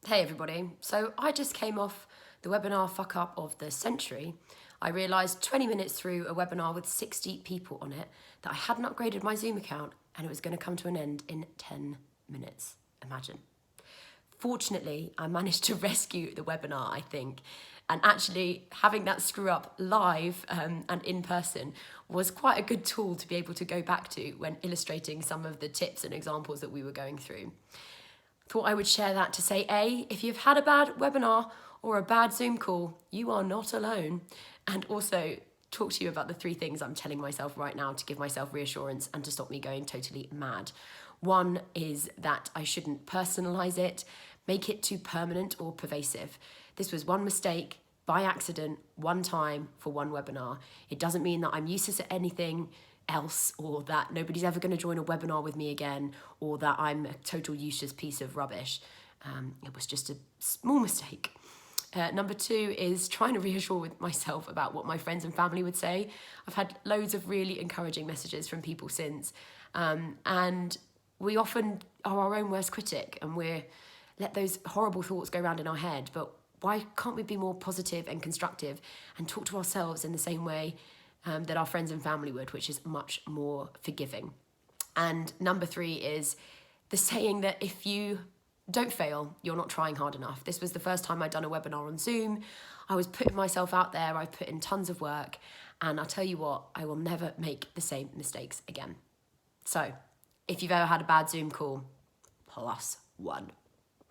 Hey everybody, so I just came off the webinar fuck up of the century. I realised 20 minutes through a webinar with 60 people on it that I hadn't upgraded my Zoom account and it was going to come to an end in 10 minutes. Imagine. Fortunately, I managed to rescue the webinar, I think, and actually having that screw up live and in person was quite a good tool to be able to go back to when illustrating some of the tips and examples that we were going through. Thought I would share that to say, A, if you've had a bad webinar or a bad Zoom call, you are not alone. And also talk to you about the 3 things I'm telling myself right now to give myself reassurance and to stop me going totally mad. One is that I shouldn't personalize it, make it too permanent or pervasive. This was one mistake by accident, one time for one webinar. It doesn't mean that I'm useless at anything else or that nobody's ever going to join a webinar with me again or that I'm a total useless piece of rubbish. It was just a small mistake. Number 2 is trying to reassure with myself about what my friends and family would say. I've had loads of really encouraging messages from people since, and we often are our own worst critic and we let those horrible thoughts go around in our head, but why can't we be more positive and constructive and talk to ourselves in the same way that our friends and family would, which is much more forgiving. And number 3 is the saying that if you don't fail, you're not trying hard enough. This was the first time I'd done a webinar on Zoom. I was putting myself out there, I put in tons of work, and I'll tell you what, I will never make the same mistakes again. So, if you've ever had a bad Zoom call, +1.